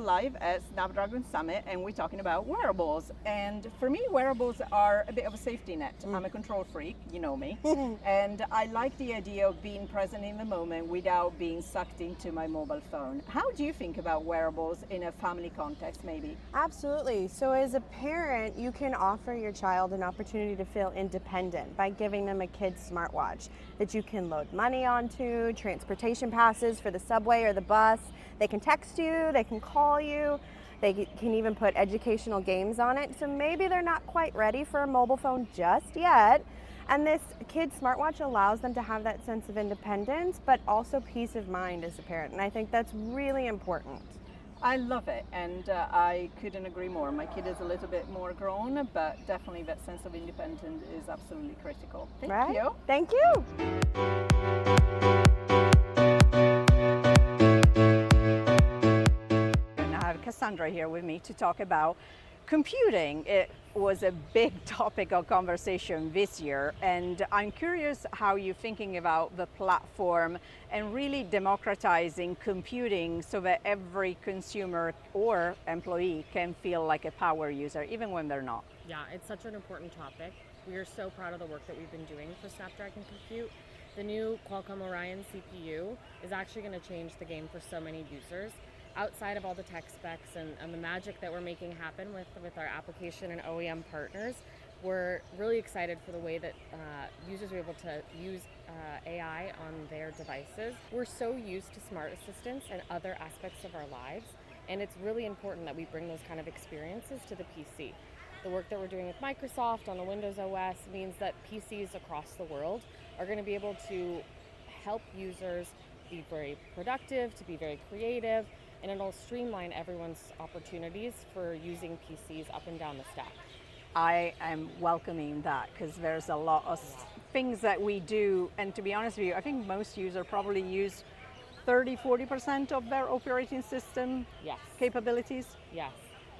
live at Snapdragon Summit, and we're talking about wearables. And for me, wearables are a bit of a safety net. I'm a control freak, you know me. And I like the idea of being present in the moment without being sucked into my mobile phone. How do you think about wearables in a family context, maybe? Absolutely. So as a parent, you can offer your child an opportunity to feel independent by giving them a kid's smartwatch that you can load money onto, transportation passes for the subway or the bus. They can text you, they can call you, they can even put educational games on it. So maybe they're not quite ready for a mobile phone just yet. And this kid's smartwatch allows them to have that sense of independence, but also peace of mind as a parent. And I think that's really important. I love it, and I couldn't agree more. My kid is a little bit more grown, but definitely that sense of independence is absolutely critical. Thank you. Thank you. And I have Cassandra here with me to talk about computing. It was a big topic of conversation this year, and I'm curious how you're thinking about the platform and really democratizing computing so that every consumer or employee can feel like a power user, even when they're not. Yeah, it's such an important topic. We are so proud of the work that we've been doing for Snapdragon Compute. The new Qualcomm Orion CPU is actually going to change the game for so many users. Outside of all the tech specs and the magic that we're making happen with our application and OEM partners, we're really excited for the way that users are able to use AI on their devices. We're so used to smart assistants and other aspects of our lives, and it's really important that we bring those kind of experiences to the PC. The work that we're doing with Microsoft on the Windows OS means that PCs across the world are going to be able to help users be very productive, to be very creative, and it'll streamline everyone's opportunities for using PCs up and down the stack. I am welcoming that because there's a lot of things that we do, and to be honest with you, I think most users probably use 30-40% of their operating system capabilities. Yes.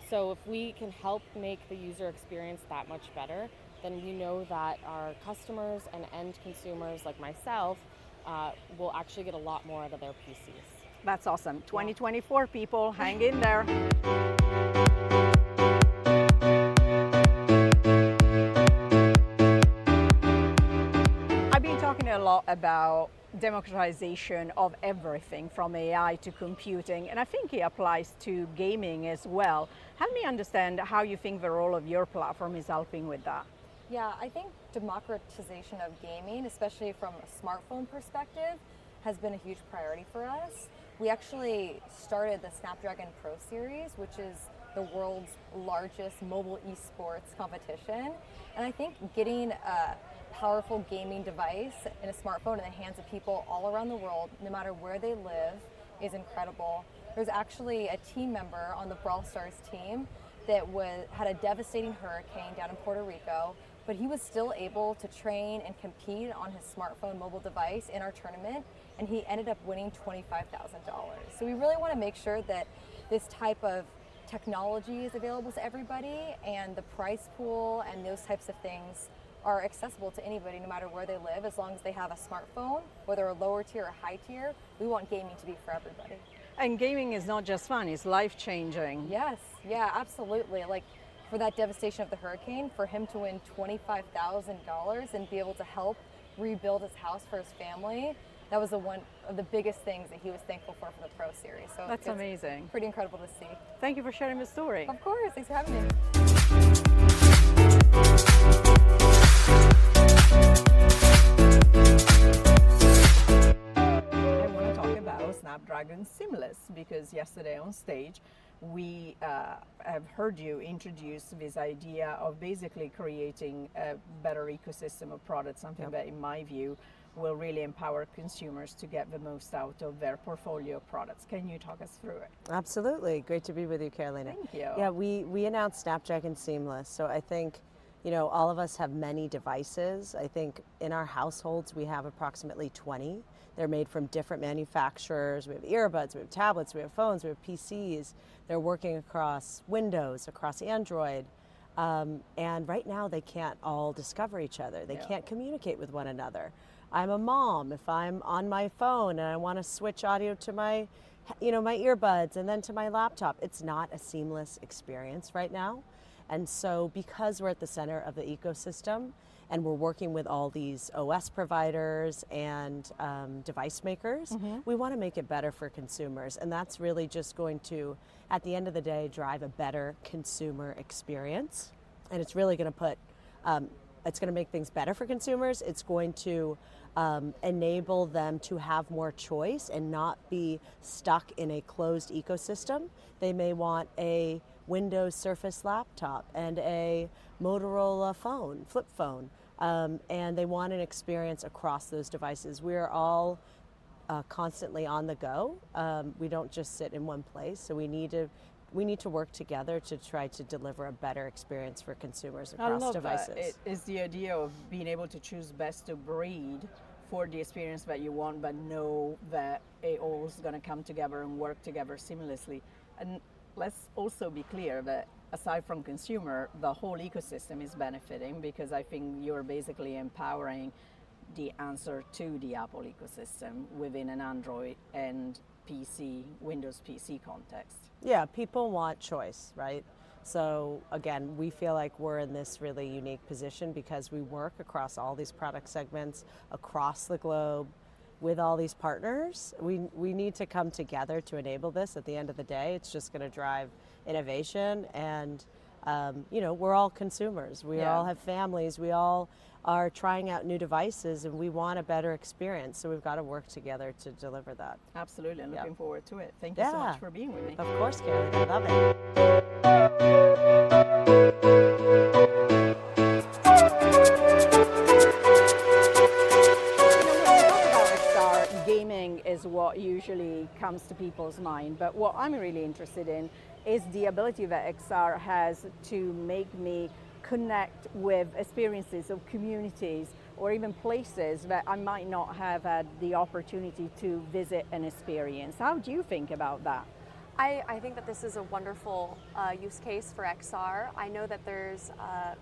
So if we can help make the user experience that much better, then we know that our customers and end consumers like myself will actually get a lot more out of their PCs. That's awesome. 2024 people, hang in there. I've been talking a lot about democratization of everything from AI to computing, and I think it applies to gaming as well. Help me understand how you think the role of your platform is helping with that. Yeah, I think democratization of gaming, especially from a smartphone perspective, has been a huge priority for us. We actually started the Snapdragon Pro Series, which is the world's largest mobile esports competition. And I think getting a powerful gaming device in a smartphone in the hands of people all around the world, no matter where they live, is incredible. There's actually a team member on the Brawl Stars team that had a devastating hurricane down in Puerto Rico, but he was still able to train and compete on his smartphone mobile device in our tournament, and he ended up winning $25,000. So we really want to make sure that this type of technology is available to everybody, and the price pool and those types of things are accessible to anybody no matter where they live, as long as they have a smartphone, whether a lower tier or high tier. We want gaming to be for everybody. And gaming is not just fun, it's life-changing. Yes, yeah, absolutely. Like for that devastation of the hurricane, for him to win $25,000 and be able to help rebuild his house for his family, that was one of the biggest things that he was thankful for the Pro Series. So that's amazing. Pretty incredible to see. Thank you for sharing the story. Of course, thanks for having me. I want to talk about Snapdragon Seamless because yesterday on stage we have heard you introduce this idea of basically creating a better ecosystem of products, something that in my view will really empower consumers to get the most out of their portfolio of products. Can you talk us through it? Absolutely. Great to be with you, Carolina. Thank you. Yeah, we announced Snapdragon Seamless. So I think, you know, all of us have many devices. I think in our households we have approximately 20. They're made from different manufacturers. We have earbuds, we have tablets, we have phones, we have PCs. They're working across Windows, across Android. And right now they can't all discover each other. They can't communicate with one another. I'm a mom. If I'm on my phone and I want to switch audio to my my earbuds and then to my laptop. It's not a seamless experience right now. And so because we're at the center of the ecosystem and we're working with all these OS providers and device makers, we want to make it better for consumers. And that's really just going to, at the end of the day, drive a better consumer experience. And it's really going to put, it's going to make things better for consumers. It's going to enable them to have more choice and not be stuck in a closed ecosystem. They may want a Windows Surface laptop and a Motorola phone, flip phone, and they want an experience across those devices. We are all constantly on the go. We don't just sit in one place, so we need to work together to try to deliver a better experience for consumers across I love devices. That. It is the idea of being able to choose best of breed for the experience that you want, but know that it all is going to come together and work together seamlessly. And let's also be clear that aside from consumer, the whole ecosystem is benefiting, because I think you're basically empowering the answer to the Apple ecosystem within an Android and PC, Windows PC context. Yeah, people want choice, right? So again, we feel like we're in this really unique position because we work across all these product segments across the globe with all these partners. We need to come together to enable this. At the end of the day, it's just going to drive innovation, and we're all consumers. We all have families. We all are trying out new devices, and we want a better experience. So we've got to work together to deliver that. Absolutely, and looking forward to it. Thank you so much for being with me. Of course, Karen. I love it. Gaming is what usually comes to people's mind, but what I'm really interested in is the ability that XR has to make me connect with experiences of communities or even places that I might not have had the opportunity to visit and experience. How do you think about that? I think that this is a wonderful use case for XR. I know that there's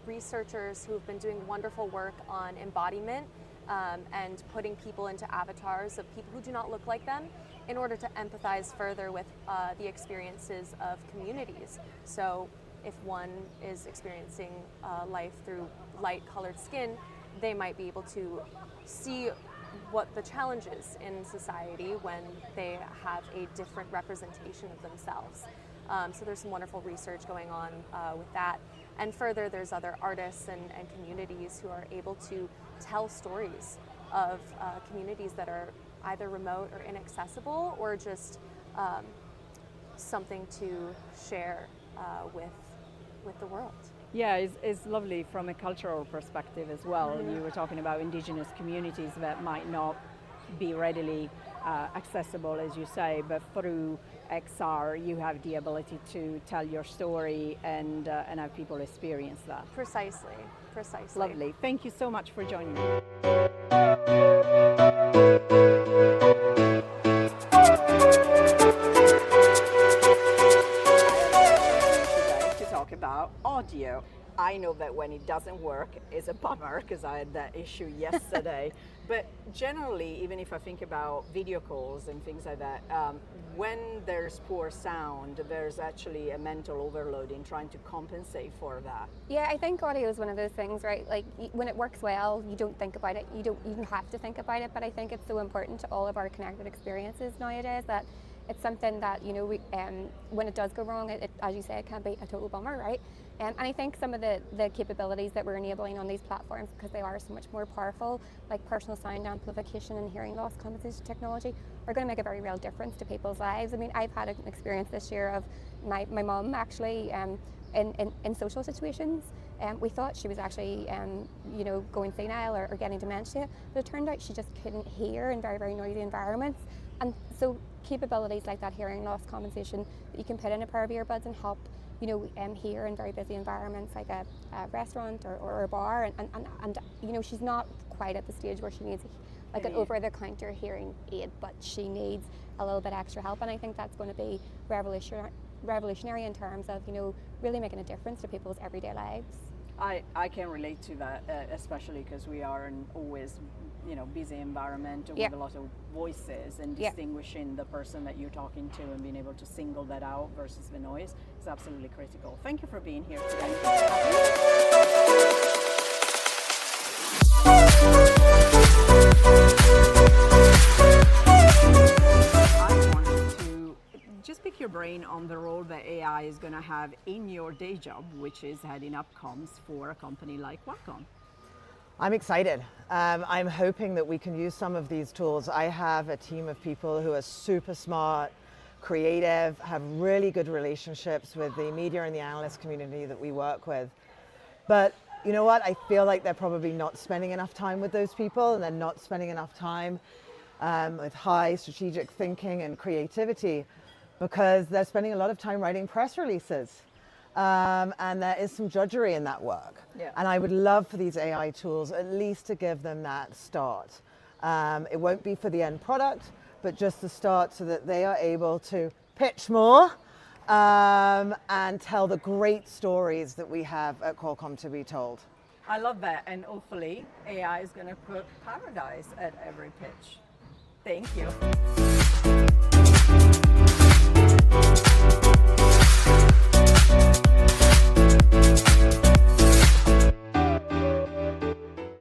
researchers who have been doing wonderful work on embodiment and putting people into avatars of people who do not look like them in order to empathize further with the experiences of communities. So if one is experiencing life through light-colored skin, they might be able to see what the challenge is in society when they have a different representation of themselves. So there's some wonderful research going on with that. And further, there's other artists and communities who are able to tell stories of communities that are either remote or inaccessible, or just something to share with the world. Yeah, it's lovely from a cultural perspective as well. You were talking about indigenous communities that might not be readily accessible, as you say, but through XR you have the ability to tell your story and have people experience that. Precisely. Lovely. Thank you so much for joining me. To talk about audio. I know that when it doesn't work, it's a bummer because I had that issue yesterday. But generally, even if I think about video calls and things like that, when there's poor sound, there's actually a mental overload in trying to compensate for that. Yeah, I think audio is one of those things, right? Like when it works well, you don't think about it. You don't even have to think about it. But I think it's so important to all of our connected experiences nowadays that it's something that, we, when it does go wrong, it, as you say, it can be a total bummer, right? And I think some of the capabilities that we're enabling on these platforms, because they are so much more powerful, like personal sound amplification and hearing loss compensation technology, are going to make a very real difference to people's lives. I mean, I've had an experience this year of my mum actually in social situations. We thought she was actually, going senile or getting dementia, but it turned out she just couldn't hear in very, very noisy environments. And so capabilities like that hearing loss compensation that you can put in a pair of earbuds and help hear in very busy environments like a restaurant or a bar, and she's not quite at the stage where she needs like an over-the-counter hearing aid, but she needs a little bit extra help, and I think that's going to be revolutionary in terms of really making a difference to people's everyday lives. I can relate to that, especially because we are always busy environment Yeah. with a lot of voices, and Yeah. distinguishing the person that you're talking to and being able to single that out versus the noise is absolutely critical. Thank you for being here I wanted to just pick your brain on the role that AI is going to have in your day job, which is heading up comms for a company like Wacom. I'm excited. I'm hoping that we can use some of these tools. I have a team of people who are super smart, creative, have really good relationships with the media and the analyst community that we work with. But you know what? I feel like they're probably not spending enough time with those people, and they're not spending enough time with high strategic thinking and creativity, because they're spending a lot of time writing press releases. And there is some drudgery in that work. Yeah. And I would love for these AI tools at least to give them that start. It won't be for the end product, but just the start, so that they are able to pitch more and tell the great stories that we have at Qualcomm to be told. I love that, and hopefully AI is going to put paradise at every pitch. Thank you.